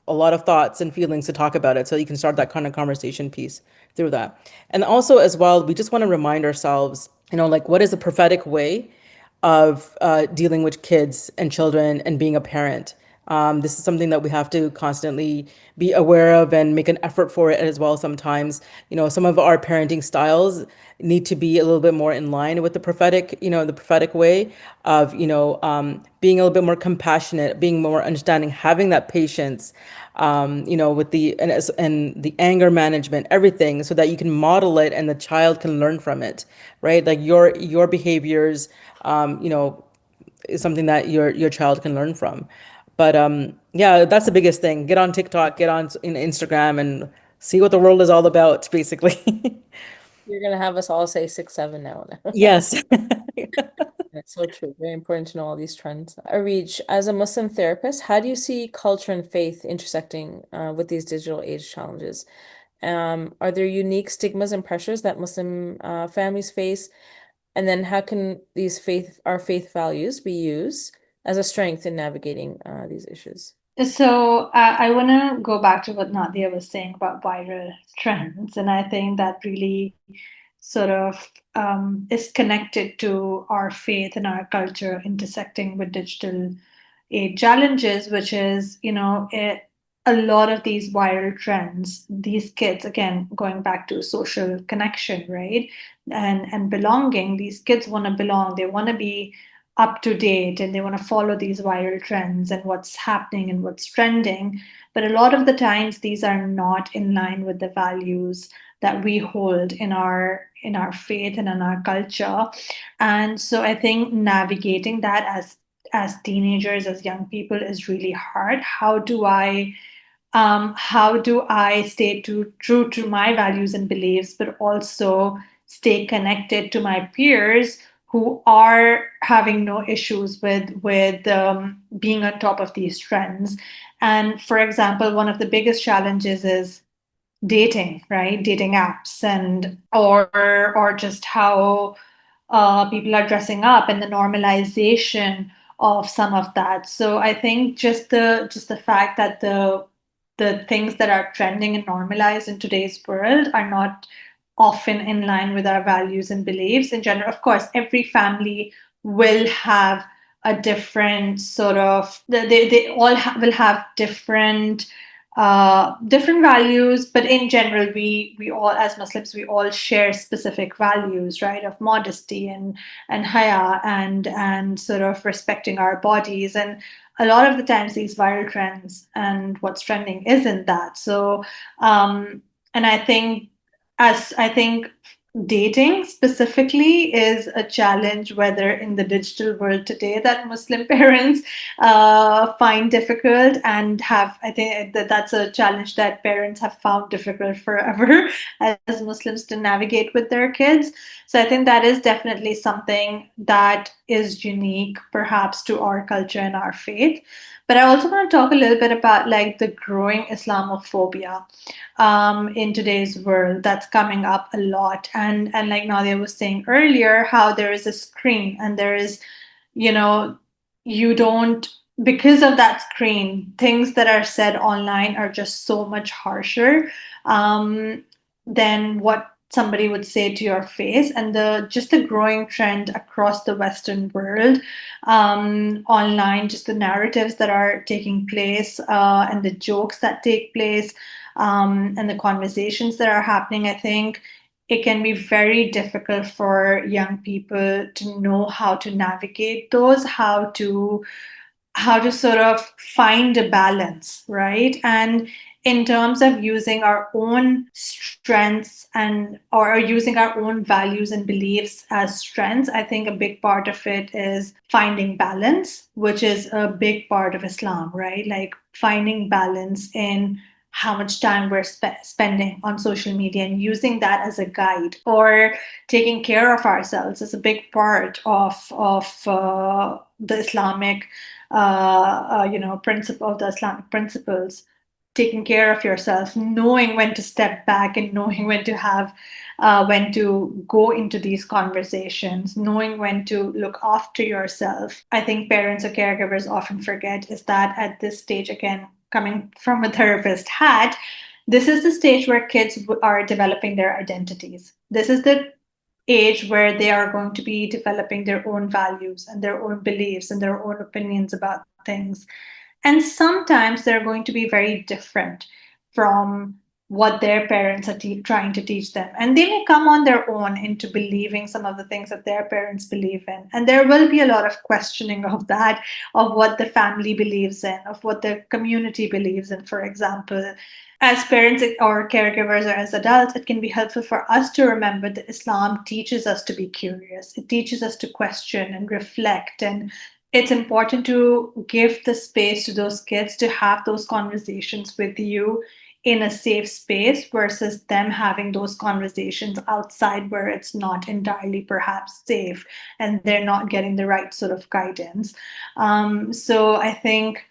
a lot of thoughts and feelings to talk about it. So you can start that kind of conversation piece through that. And also, as well, we just want to remind ourselves, like, what is the prophetic way of dealing with kids and children and being a parent? This is something that we have to constantly be aware of and make an effort for it as well. Sometimes, some of our parenting styles need to be a little bit more in line with the prophetic way of, being a little bit more compassionate, being more understanding, having that patience, with and the anger management, everything, so that you can model it and the child can learn from it, right? Like your behaviors, is something that your child can learn from. But yeah, that's the biggest thing. Get on TikTok, get on Instagram, and see what the world is all about, basically. You're gonna have us all say 6 7 now. Yes. That's so true. Very important to know all these trends. Areej, as a Muslim therapist, how do you see culture and faith intersecting with these digital age challenges? Are there unique stigmas and pressures that Muslim families face? And then how can our faith values be used as a strength in navigating these issues? So I want to go back to what Nadia was saying about viral trends, and I think that really sort of is connected to our faith and our culture intersecting with digital age challenges, which is, a lot of these viral trends, these kids, again, going back to social connection, right? And belonging, these kids want to belong, they want to be up to date, and they want to follow these viral trends and what's happening and what's trending. But a lot of the times these are not in line with the values that we hold in our faith and in our culture. And so I think navigating that as teenagers, as young people, is really hard. How do I stay true to my values and beliefs, but also stay connected to my peers who are having no issues with being on top of these trends? And for example, one of the biggest challenges is dating, right? Dating apps, and or just how people are dressing up, and the normalization of some of that. So I think just the fact that the things that are trending and normalized in today's world are not often in line with our values and beliefs in general. Of course, every family will have a different sort of they all will have different values, but in general, we all, as Muslims, we all share specific values, right, of modesty and haya, and sort of respecting our bodies. And a lot of the times these viral trends and what's trending isn't that. So and I think dating specifically is a challenge, whether in the digital world today, that Muslim parents find difficult, and I think that that's a challenge that parents have found difficult forever as Muslims to navigate with their kids. So I think that is definitely something that is unique, perhaps, to our culture and our faith. But I also want to talk a little bit about like the growing Islamophobia in today's world that's coming up a lot. And like Nadia was saying earlier, how there is a screen, and there is, you know, you don't, because of that screen, things that are said online are just so much harsher than what somebody would say to your face. And the growing trend across the Western world online, just the narratives that are taking place, and the jokes that take place, and the conversations that are happening. I think it can be very difficult for young people to know how to navigate those, how to sort of find a balance, right? And in terms of using our own strengths and or using our own values and beliefs as strengths, I think a big part of it is finding balance, which is a big part of Islam, right? Like finding balance in how much time we're spending on social media and using that as a guide, or taking care of ourselves is a big part of the Islamic principle of the Islamic principles. Taking care of yourself, knowing when to step back, and knowing when to go into these conversations, knowing when to look after yourself. I think parents or caregivers often forget is that at this stage, again, coming from a therapist hat, this is the stage where kids are developing their identities. This is the age where they are going to be developing their own values and their own beliefs and their own opinions about things. And sometimes they're going to be very different from what their parents are trying to teach them. And they may come on their own into believing some of the things that their parents believe in. And there will be a lot of questioning of that, of what the family believes in, of what the community believes in, for example. As parents or caregivers or as adults, it can be helpful for us to remember that Islam teaches us to be curious. It teaches us to question and reflect. And it's important to give the space to those kids to have those conversations with you in a safe space, versus them having those conversations outside where it's not entirely perhaps safe and they're not getting the right sort of guidance. So I think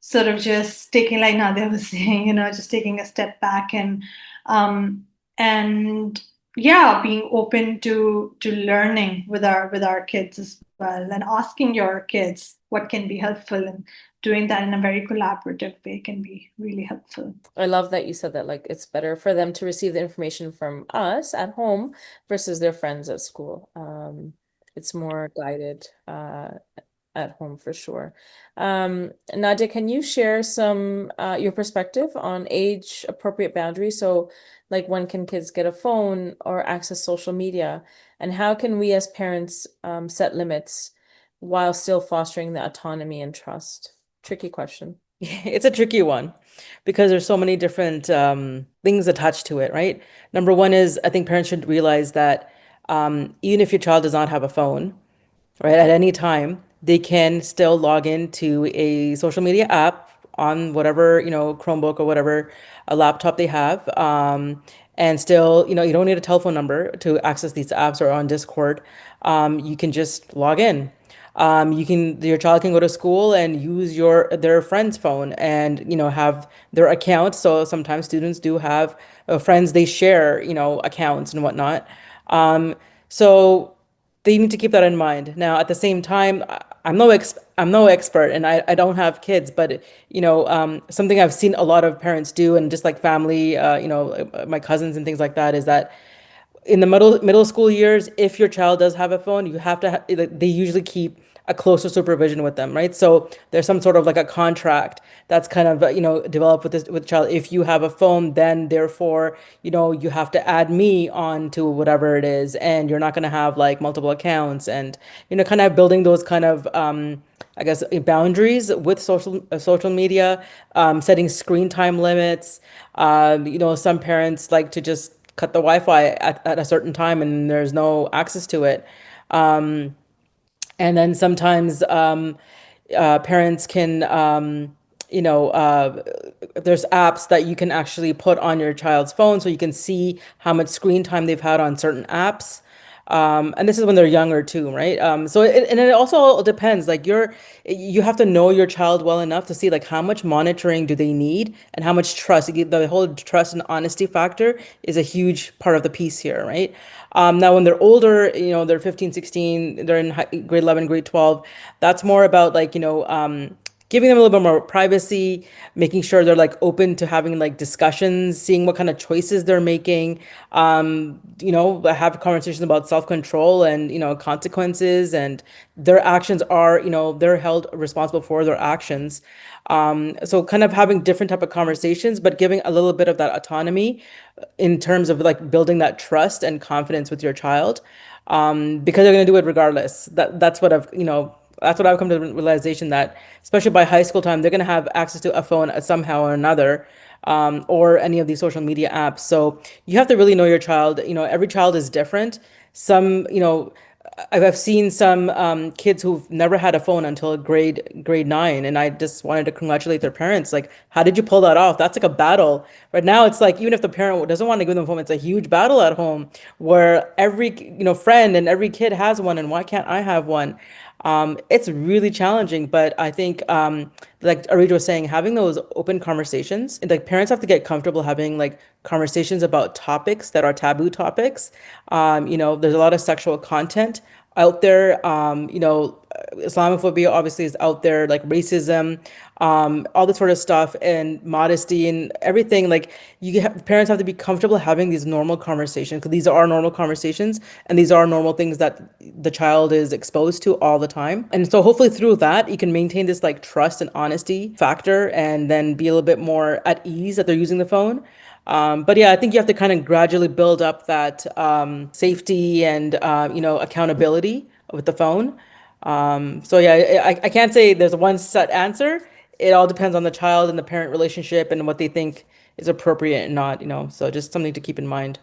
sort of just taking, like Nadia was saying, just taking a step back, and yeah, being open to learning with our kids as well, and asking your kids what can be helpful, and doing that in a very collaborative way can be really helpful. I love that you said that, like, it's better for them to receive the information from us at home versus their friends at school. It's more guided. at home for sure. Nadia, can you share some your perspective on age appropriate boundaries? So, like when can kids get a phone or access social media, and how can we as parents set limits while still fostering the autonomy and trust? Tricky question. It's a tricky one because there's so many different things attached to it, right? Number one is I think parents should realize that even if your child does not have a phone, right, at any time, they can still log into a social media app on whatever, Chromebook or whatever a laptop they have. And still, you don't need a telephone number to access these apps or on Discord. You can just log in. Your child can go to school and use their friend's phone and, have their account. So sometimes students do have friends they share, accounts and whatnot. So they need to keep that in mind. Now, at the same time, I'm no expert, and I don't have kids, but something I've seen a lot of parents do, and just like family, my cousins and things like that, is that in the middle school years, if your child does have a phone, you have to like, they usually keep a closer supervision with them, right? So there's some sort of like a contract that's kind of developed with the child. If you have a phone, then therefore you have to add me on to whatever it is, and you're not going to have like multiple accounts, and kind of building those kind of I guess boundaries with social media, setting screen time limits. Some parents like to just cut the Wi-Fi at a certain time and there's no access to it. And then sometimes parents can, there's apps that you can actually put on your child's phone so you can see how much screen time they've had on certain apps. And this is when they're younger too, right? And it also all depends. Like you have to know your child well enough to see like how much monitoring do they need and how much trust. The whole trust and honesty factor is a huge part of the piece here, right? Now, when they're older, they're 15, 16, they're in grade 11, grade 12. That's more about like, giving them a little bit more privacy, making sure they're like open to having like discussions, seeing what kind of choices they're making, have conversations about self-control and, consequences, and their actions are, they're held responsible for their actions. So kind of having different type of conversations, but giving a little bit of that autonomy in terms of like building that trust and confidence with your child, because they're going to do it regardless. That's what I've come to the realization that, especially by high school time, they're going to have access to a phone somehow or another, or any of these social media apps. So you have to really know your child. Every child is different. Some, I've seen some kids who've never had a phone until grade 9, and I just wanted to congratulate their parents. Like, how did you pull that off? That's like a battle. Right now, it's like even if the parent doesn't want to give them a phone, it's a huge battle at home where every friend and every kid has one, and why can't I have one? It's really challenging, but I think, like Areej was saying, having those open conversations, and like parents have to get comfortable having like conversations about topics that are taboo topics. There's a lot of sexual content out there. Islamophobia obviously is out there, like racism, all this sort of stuff, and modesty and everything. Like parents have to be comfortable having these normal conversations because these are normal conversations and these are normal things that the child is exposed to all the time. And so hopefully through that, you can maintain this like trust and honesty factor and then be a little bit more at ease that they're using the phone. But yeah, I think you have to kind of gradually build up that safety and accountability with the phone. So yeah, I can't say there's one set answer. It all depends on the child and the parent relationship and what they think is appropriate and not, so just something to keep in mind.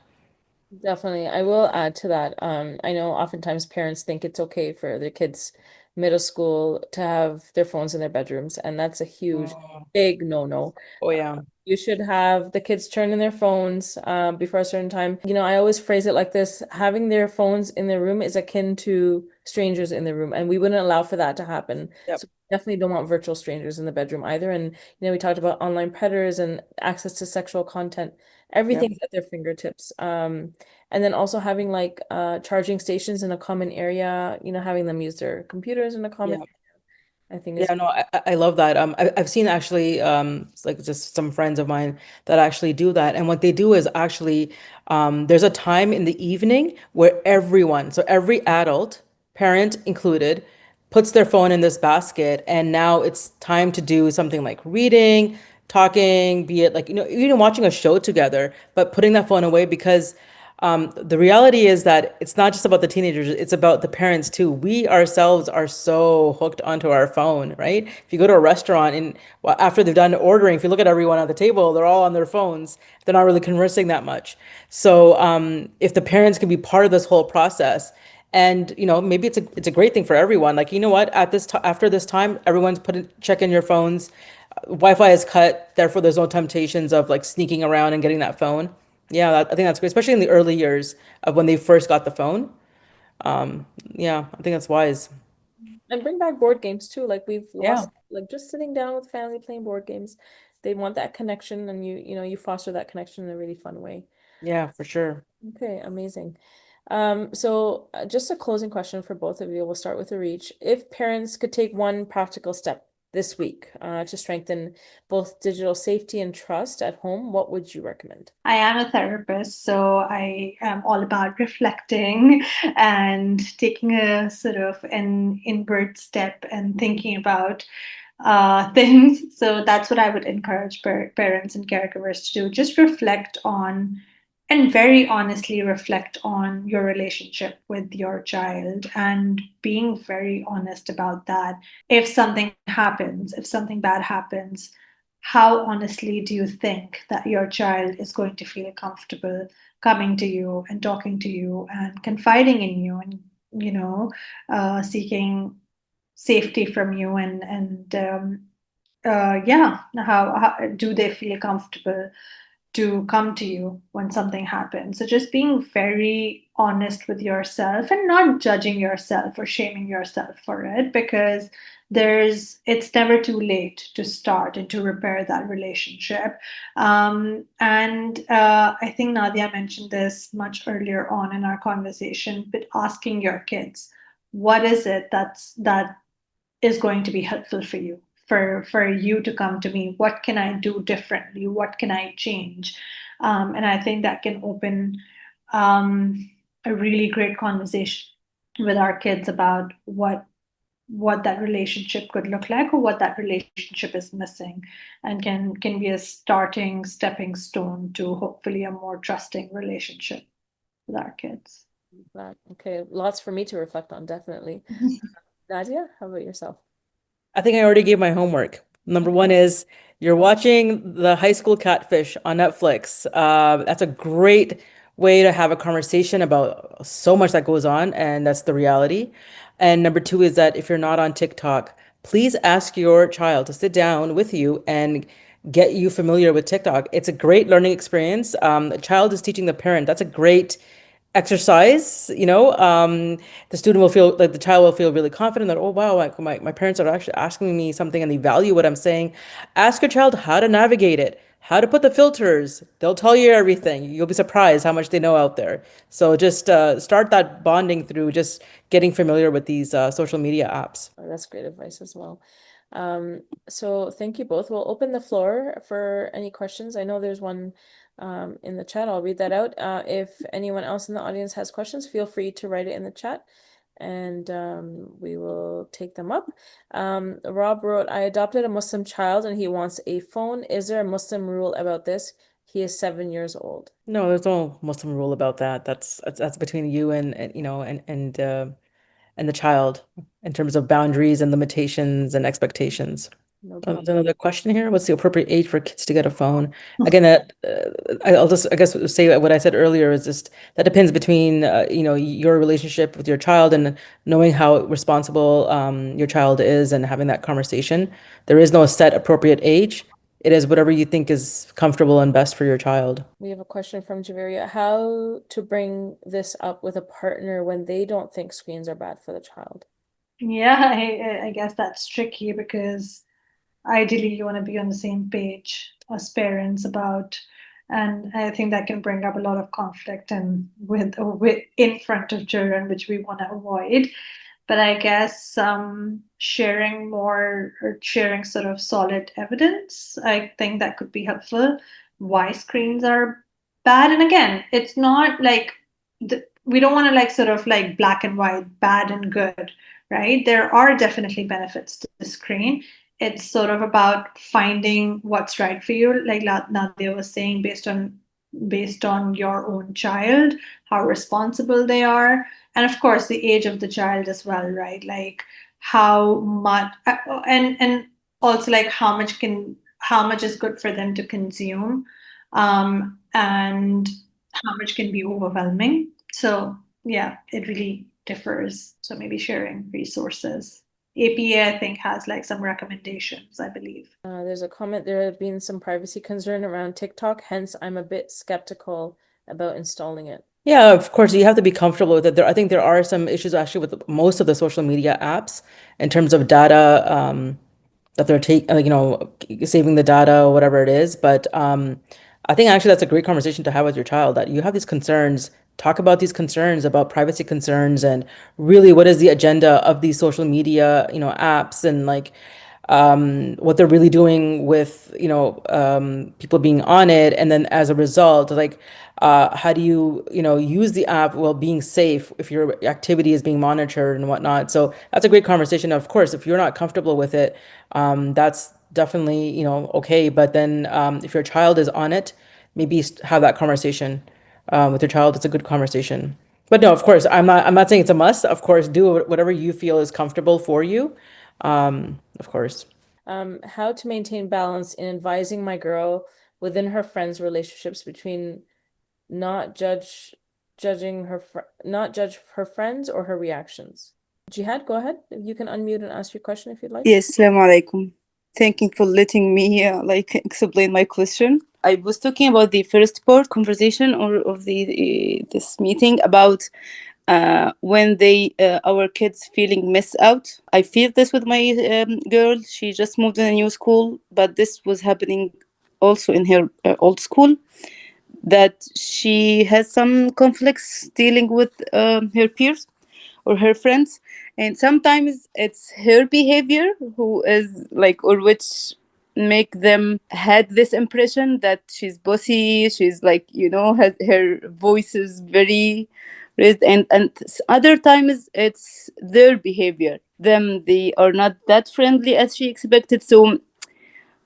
Definitely. I will add to that. I know oftentimes parents think it's okay for their kids middle school to have their phones in their bedrooms, and that's a huge, Oh, big no-no. oh yeah. You should have the kids turn in their phones before a certain time. I always phrase it like this: having their phones in their room is akin to strangers in the room, and we wouldn't allow for that to happen. Yep. So definitely don't want virtual strangers in the bedroom either. And we talked about online predators and access to sexual content. Yep. Everything's at their fingertips. And then also having like charging stations in a common area, having them use their computers in a common, Yeah. I think is Yeah, no, I love that. I've seen actually, it's like just some friends of mine that actually do that. And what they do is actually, there's a time in the evening where everyone, so every adult, parent included, puts their phone in this basket, and now it's time to do something like reading, talking, be it like, even watching a show together, but putting that phone away because the reality is that it's not just about the teenagers, it's about the parents too. We ourselves are so hooked onto our phone, right? If you go to a restaurant and well, after they've done ordering, if you look at everyone at the table, they're all on their phones. They're not really conversing that much. So if the parents can be part of this whole process, and maybe it's a great thing for everyone. Like, what, at this after this time, everyone's check in your phones. Wi-Fi is cut, therefore there's no temptations of like sneaking around and getting that phone. Yeah, I think that's great, especially in the early years of when they first got the phone. Yeah, I think that's wise. And bring back board games too. Like we've Yeah, lost, like just sitting down with family playing board games. They want that connection, and you foster that connection in a really fun way. yeah, for sure. Okay, amazing. So just a closing question for both of you. We'll start with Areej. If parents could take one practical step this week to strengthen both digital safety and trust at home, what would you recommend? I am a therapist, so I am all about reflecting and taking a sort of an inward step and thinking about things. So that's what I would encourage parents and caregivers to do. Just reflect on and very honestly reflect on your relationship with your child and being very honest about that. If something happens, if something bad happens, how honestly do you think that your child is going to feel comfortable coming to you and talking to you and confiding in you and seeking safety from you and yeah, how do they feel comfortable to come to you when something happens? So just being very honest with yourself and not judging yourself or shaming yourself for it, because it's never too late to start and to repair that relationship. And I think Nadia mentioned this much earlier on in our conversation, but asking your kids, what is it that is going to be helpful for you, for you to come to me? What can I do differently? What can I change? And I think that can open a really great conversation with our kids about what that relationship could look like or what that relationship is missing, and can be a starting stepping stone to hopefully a more trusting relationship with our kids. Okay, lots for me to reflect on, definitely. Nadia, how about yourself? I think I already gave my homework. Number one is you're watching the High School Catfish on Netflix. That's a great way to have a conversation about so much that goes on, and that's the reality. And number two is that if you're not on TikTok, please ask your child to sit down with you and get you familiar with TikTok. It's a great learning experience. The child is teaching the parent. That's a great exercise. The student will feel like the child will feel really confident that, oh wow, my parents are actually asking me something and they value what I'm saying. Ask your child how to navigate it, how to put the filters. They'll tell you everything. You'll be surprised how much they know out there. So just start that bonding through just getting familiar with these social media apps. Oh, that's great advice as well. So thank you both. We'll open the floor for any questions. I know there's one in the chat. I'll read that out. If anyone else in the audience has questions, feel free to write it in the chat and we will take them up. Rob wrote, I adopted a Muslim child and he wants a phone. Is there a Muslim rule about this? He is 7 years old. No, there's no Muslim rule about that. That's between you and the child in terms of boundaries and limitations and expectations. No There's problem. another question here. What's the appropriate age for kids to get a phone? Again, I'll just, I guess, say what I said earlier is just that depends between, your relationship with your child and knowing how responsible your child is and having that conversation. There is no set appropriate age. It is whatever you think is comfortable and best for your child. We have a question from Javeria. How to bring this up with a partner when they don't think screens are bad for the child? Yeah, I guess that's tricky because ideally you want to be on the same page as parents about, and I think that can bring up a lot of conflict and with in front of children, which we want to avoid. But I guess sharing more or sharing sort of solid evidence, I think that could be helpful. Why screens are bad, and again, it's not like we don't want to like sort of like black and white, bad and good. right? There are definitely benefits to the screen. It's sort of about finding what's right for you, like Nadia was saying, based on your own child, how responsible they are, and of course the age of the child as well, right? Like how much, and also like how much is good for them to consume, and how much can be overwhelming. So yeah, it really differs. So maybe sharing resources. APA, I think, has like some recommendations, I believe. There's a comment, there have been some privacy concern around TikTok, hence I'm a bit skeptical about installing it. Yeah, of course, you have to be comfortable with it. I think there are some issues actually with most of the social media apps in terms of data, that they're taking, like, saving the data or whatever it is. But I think actually that's a great conversation to have with your child, that you have these concerns, talk about these concerns, about privacy concerns, and really what is the agenda of these social media, apps, and like what they're really doing with, people being on it. And then as a result, like, how do you, use the app while being safe if your activity is being monitored and whatnot. So that's a great conversation. Of course, if you're not comfortable with it, that's definitely, okay. But then if your child is on it, maybe have that conversation with your child. It's a good conversation. But no, of course, I'm not saying it's a must. Of course, do whatever you feel is comfortable for you. Of course. How to maintain balance in advising my girl within her friends' relationships between not not judge her friends or her reactions. Jihad, go ahead. You can unmute and ask your question if you'd like. Yes, Assalamu alaikum. Thank you for letting me explain my question. I was talking about the first part conversation or of the this meeting about when our kids feeling missed out. I feel this with my girl. She just moved in a new school, but this was happening also in her old school. That she has some conflicts dealing with her peers or her friends, and sometimes it's her behavior who is like, or which make them had this impression that she's bossy, she's like, has her voice is very raised, and other times it's their behavior, they are not that friendly as she expected. So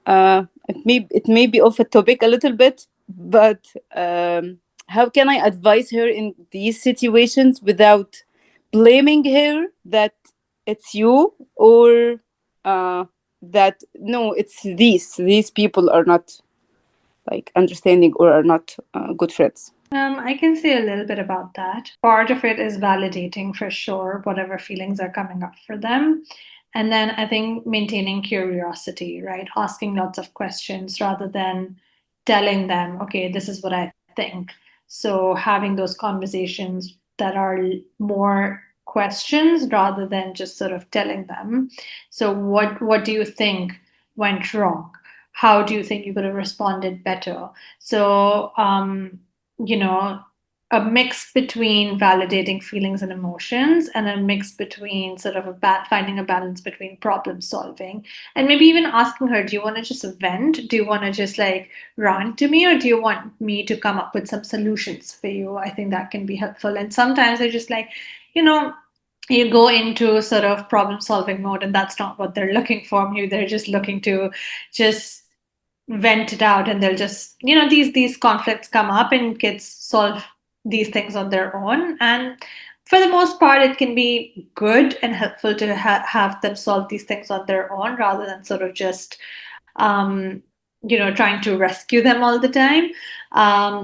it may be off a topic a little bit, but how can I advise her in these situations without blaming her that it's you, or that no, it's these people are not like understanding or are not good friends? I can say a little bit about that. Part of it is validating for sure, whatever feelings are coming up for them. And then I think maintaining curiosity, right? Asking lots of questions rather than telling them, okay, this is what I think. So having those conversations that are more questions rather than just sort of telling them. So what do you think went wrong? How do you think you could have responded better? So you know, a mix between validating feelings and emotions, and a mix between sort of finding a balance between problem solving, and maybe even asking her, do you want to just vent? Do you want to just like rant to me, or do you want me to come up with some solutions for you? I think that can be helpful. And sometimes they're just like, you know, you go into sort of problem solving mode, and that's not what they're looking for. Maybe they're just looking to just vent it out, and they'll just, these conflicts come up and kids solve these things on their own. And for the most part it can be good and helpful to have them solve these things on their own rather than sort of just um trying to rescue them all the time.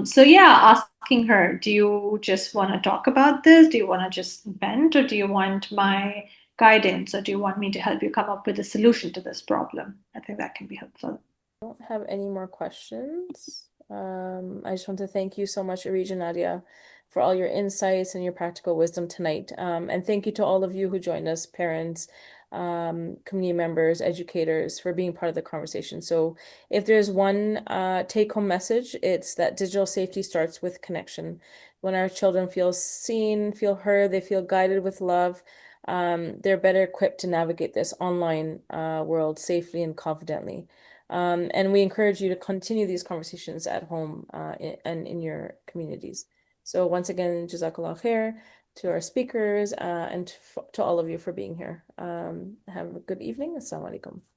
So yeah, asking her, do you just want to talk about this? Do you want to just vent, or do you want my guidance, or do you want me to help you come up with a solution to this problem? I think that can be helpful. Don't have any more questions. I just want to thank you so much, Areej and Nadia, for all your insights and your practical wisdom tonight. And thank you to all of you who joined us, parents, community members, educators, for being part of the conversation. So if there's one take-home message, it's that digital safety starts with connection. When our children feel seen, feel heard, they feel guided with love, they're better equipped to navigate this online world safely and confidently. And we encourage you to continue these conversations at home and in your communities. So once again, Jazakallah khair. to our speakers, and to all of you for being here. Have a good evening. Assalamu alaikum.